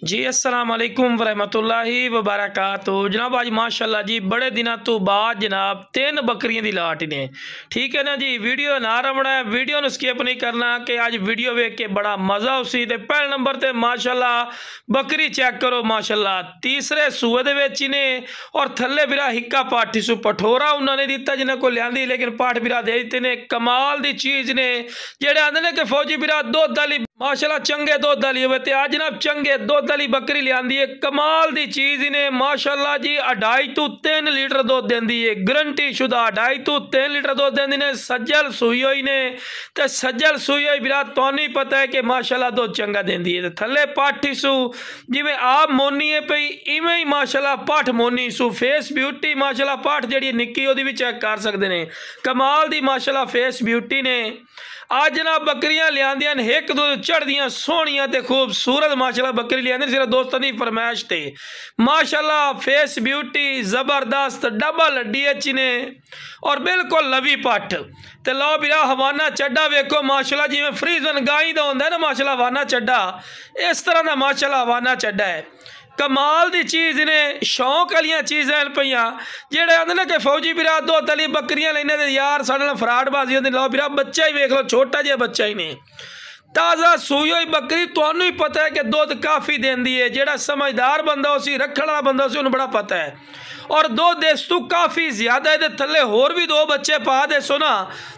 जी अस्सलाम वालेकुम वरहमतुल्लाहि वबरकातुहू। जनाब आज माशाल्लाह जी बड़े दिनों तो बाद जनाब 3 बकरियां दी लाट ने। ठीक है ना जी, वीडियो ना रमना है, वीडियो ਨੂੰ स्किप नहीं करना कि आज वीडियो वेख के बड़ा मज़ा उसी। ते पहले नंबर ते माशाल्लाह बकरी चेक करो, माशाल्लाह तीसरे सूए दे विच ही ने और थल्ले बिरा हिक्का पाठी सु पठोरा उन्होंने दिता जिन्हें को लियांदी, लेकिन पाठ बिरा दे दिते ने। कमाल दी चीज़ ने जेड़े आंदे ने कि फौजी बिरा दुध वाली माशाल्लाह चंगे दुध वाली होवे ते आज जनाब चंगे दुध वाली बकरी लियांदी है। कमाल दी चीज़ ने माशाल्लाह जी 2.5 तो 3 लीटर दुध देंदी है, गारंटी शुदा 2.5 तो 3 लीटर दुध देंदी ने। सज्जल सूई हुई ने ते सज्जल सूई हुई बिरा तुहानू ही पता है कि माशाल्लाह दुध चंगा देंदी है। थले पाठी सू जिवें आप मोनी है पई इवें ही माशाल्लाह पाठ मोनी सू। फेस ब्यूटी माशाल्लाह पाठ जिहड़ी निक्की ओहदी भी चेक कर सकते हैं। कमाल दी माशाल्लाह फेस ब्यूटी ने। आज जनाब बकरियां लियांदियां ने एक दो चढ़दियां सोहनियां ते खूबसूरत माशाल्लाह बकरी लियांदी सिर्फ दोस्तों की फरमाइश ते। माशाल्लाह फेस ब्यूटी जबरदस्त डबल DH ने और बिल्कुल लवी पट ते लो बिरा हवाना चड्डा वेखो माशाल्लाह जिवें फ्रीजन गाई दा हुंदा है ना माशाल्लाह हवाना चड्डा, इस तरह का माशाल्लाह हवाना चड्डा है। कमाल दी चीज़ ने शौक वाली चीज़ां पईयां जेड़े आंदे ने कि फौजी बिरा दुध वाली बकरियां लेने ते यार साडे नाल फ्राडबाजी होंदी। लो बिरा बच्चा ही वेख लो, छोटा जिहा बच्चा ही ने, ताज़ा सूई हुई बकरी। तुहानू ही पता है कि दुध काफ़ी देंदी है। जेड़ा समझदार बंदा उसी रखण वाला बंदा उसी उन्हें बड़ा पता है और दुध इस तू काफ़ी ज़्यादा है। थले होर भी 2 बच्चे पा देसो ना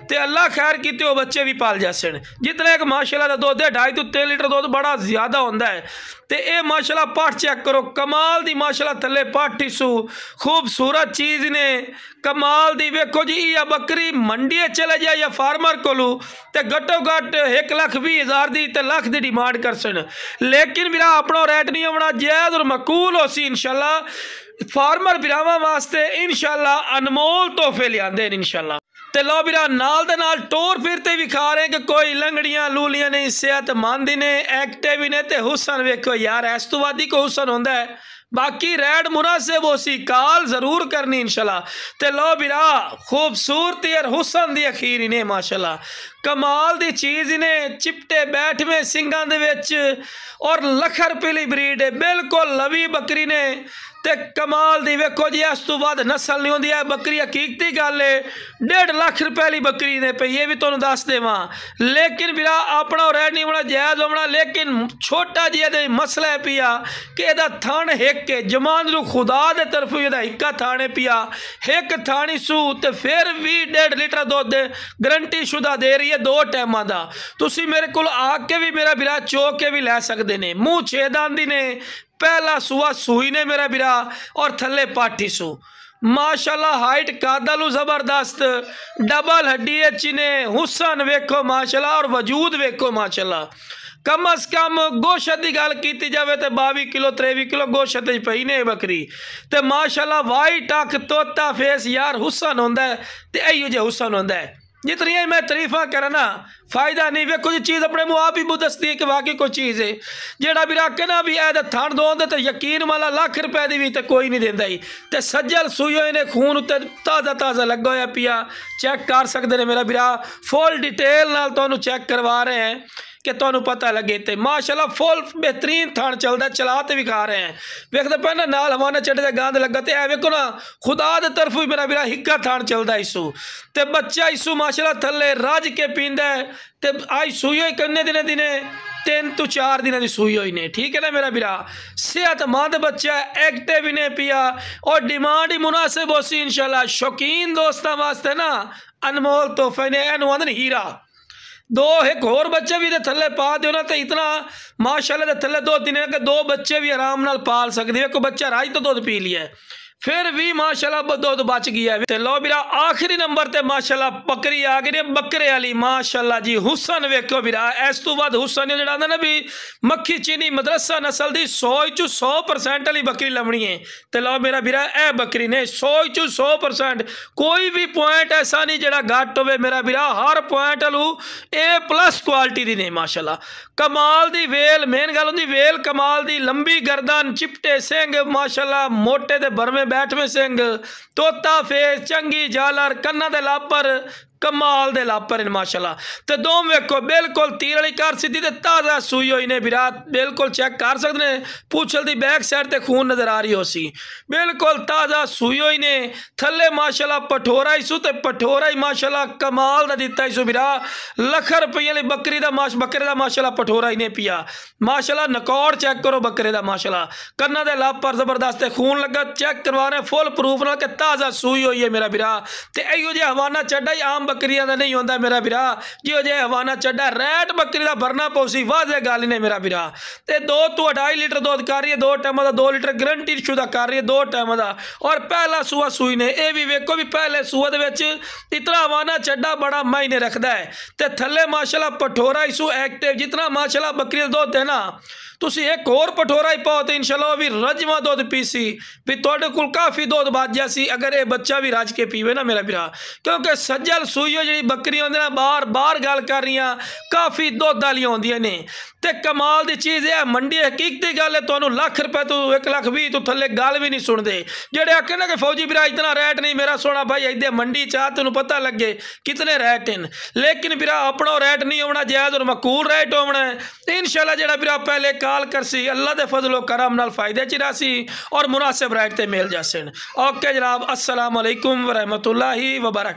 ते अल्लाह खैर कीते वो बच्चे भी पाल जासन। जितना एक माशाल्लाह दा दुध है 2.5 तो 3 लीटर दुध बड़ा ज़्यादा होंदा है। ते ये माशाल्लाह पाठ चेक करो, कमाल दी माशाल्लाह थले पाठी सू खूबसूरत चीज़ ने। कमाल दी वेखो जी, या बकरी मंडी चले जाए या फार्मर कोलू ते घट्टो घट 1,20,000 दी ते लाख दी डिमांड करसन, लेकिन बिरा अपना रेट नहीं होना जायज़ और मकूल हो सी। इंशाल्लाह फार्मर बिरावां वास्ते इंशाल्लाह अनमोल तोहफे लियांदे इंशाल्लाह। ते लो बिरा नाल दे नाल टोर फिरते भी खा रहे कि कोई लंगड़ियां लूलियां नहीं, सेहतमंद ने, एक्टिव ने ते हुसन वेखो यार इस तो वादी को हुसन होंदा है। बाकी रेड मुनासिब होसी कॉल जरूर करनी इंशाल्लाह। ते लो बिरा खूबसूरती और हुसन दी अखीर ने माशाल्लाह कमाल दी चीज़ ने। चिपटे बैठ में सिंगां दे विच और लखर पीली ब्रीड है, बिल्कुल लवी बकरी ने ते कमाल दी वेखो जी इस तो बाद नस्ल नहीं होंदी है बकरी। हकीकती गल है 1.5 लाख रुपए वाली बकरी ने पई, ये भी तुहानू दस देवां, लेकिन बिरा अपना रेट नहीं होना जायज़ होना। लेकिन छोटा जिहा मसला है पिया कि एदा थण हिक के जमान जो खुदा दे तरफ एदा हिक्का थाने पिया हिक थानी सू ते फिर भी 1.5 लीटर दुध गारंटी शुदा दे रही है 2 टाइमां दा। तुसी मेरे कोल आके भी मेरा बिरा चोक के भी लै सकदे ने। मूँह 6 दांदी ने, पहला सुआ सूई ने मेरा बिरा और थले पाठी सू माशाल्लाह हाइट कादलू जबरदस्त डबल DH ने। हुसन वेखो माशाल्लाह और वजूद वेखो माशाल्लाह। कम अज कम गोशत की गल की जाए तो 22 किलो 23 किलो गोशत पई ने बकरी ते माशाल्लाह वाइट अख तोता फेस यार हुसन होंदा है ते इहो जिहा हुसन होंदा है। जितनी मैं तारीफा करा ना फायदा नहीं। वेखो जी चीज़ अपने मुँह आप ही दसती है कि वाकई कोई चीज़ है। जेड़ा भी रख ना भी ऐ थान दो तो यकीन वाला लाख रुपए की भी तो कोई नहीं देंदा ही। ते सज्जल सूई हुए ने खून उत्ते ताज़ा ताज़ा लगा होया पिया, चेक कर सकते हैं मेरा बिरा। फुल डिटेल नाल तुहानू चेक करवा रहे हैं कि तुहानू पता लगे। तो माशाल्लाह फुल बेहतरीन थान चलता, चला तो भी खा रहे हैं। वेखते पे ना नाल हवाना चढ़े का गंद लगा तो वेखो ना खुदा दे तरफ भी मेरा बिरा हिक्का थान चलता इसू ते बच्चा इसू माशाल्लाह थले रज के पींदा है। ते आज सूई हुई किन्ने दिने दिने 3 तो 4 दिन की सूई हुई ने। ठीक है ना मेरा बिरा, सेहतमंद बच्चा एक्टिव भी ने पिया और डिमांड ही मुनासिब हो सी इंशाल्लाह। शौकीन दोस्तों वास्ते ना अनमोल तोहफे ने, इहनू आंदे हीरा। 2 एक होर बच्चे भी दे थले पा दो ना तो इतना माशाल्लाह दे थले 2 दिन के 2 बच्चे भी आराम नाल पाल सकते। कोई बच्चा राज तो दुध पी लिया है फिर भी माशाल्लाह दुध बच गया है। लो बिरा आखिरी नंबर ते माशाल्लाह बकरी आ गई बकरे वाली माशाल्लाह जी। हुसन वेखो बिरा इस तो बाद हुसन जो ना भी मक्खी चीनी मदरसा नस्ल की 100% वाली बकरी लभनी है। तो लो मेरा बिरा ए बकरी ने 100% कोई भी पॉइंट ऐसा नहीं जरा घट हो मेरा बिरा, हर पॉइंट वालू A+ क्वालिटी दी ने माशाल्लाह। कमाल दी वेल, मेन गल होंदी वेल कमाल दी, लंबी गर्दन, चिपटे सिंग माशाल्लाह, मोटे ते भरमे बैठवे सिंग, तोता फेस, चंगी झालर, कन्ना दे लापर, कमाल दे लापर इन माशाल्लाह। ते दोम वेखो बिल्कुल तीर वाली कार सीधी ते ताज़ा सूई हुई ने विरा, बिल्कुल चेक कर सकते हैं। पूछल दी बैक साइड ते खून नजर आ रही हो सी, बिल्कुल ताज़ा सूई हुई ने। थले माशाल्लाह पठोरा ही सू ते पठोरा ही माशाल्लाह कमाल दा दिता ही सू विरा। लख रुपये वाली बकरी दा बकरे दा माशाल्लाह पठोरा ही ने पिया माशाल्लाह। नकौड़ चेक करो बकरे दा माशाल्लाह, कन्ना दे लापर जबरदस्त खून लगा, चेक करवा रहे फुल प्रूफ नाल कि ताज़ा सूई हुई है मेरा विरा। ते इहो जिहा हवाना चड्डा ही आम बकरियां दा नहीं होंदा मेरा विरा, जिहो जिहा हवाना चड्डा रैट बकरी दा भरना पौसी वाजे गल ने मेरा विरा। ते 2 तो 2.5 लीटर दूध कर रही है, 2 टाइम का 2 लीटर गारंटी शुदा कर रही है, 2 टाइम का। और पहला सूआ सूई ने, यह भी वेखो भी पहले सूए दे इतना हवाना चड्डा बड़ा मायने रखता है। ते थले माशाल्लाह पठोरा इसू एक्टिव, जितना माशाल्लाह बकरी का दुध है ना, तुसी एक होर पठोरा ही पाओ तो इंशाल्लाह भी रजवा दुध पीसी भी तुहाडे कोल काफ़ी दुध बच जासी, अगर ये बच्चा भी रज के पीवे ना मेरा भरा। क्योंकि सज्जल सूईओ जी बकरियां होंदियां ना, बार बार गल कर रही काफ़ी दुध वालियां होंदियां ने। ते कमाल की चीज़ है, मंडी हकीकती गल है, तुहानू लाख रुपए तो 1,20,000 तो थले गल भी नहीं सुनते। जेडे आखे ना कि फौजी भरा इतना रैट नहीं मेरा सोना भाई, इधर मंडी चाह तेन पता लगे कितने रैट हैं, लेकिन भरा अपना रैट नहीं होना जायज़ और मकूल रैट होना है। इंशाल्लाह जेड़ा भरा पहले काल करसी अल्लाह के फजलो करम नाल फायदे च रासी और मुनासिब रैट ते मिल जासन। ओके जनाब, अस्सलाम वालेकुम व रहमतुल्लाहि व बरकातहू।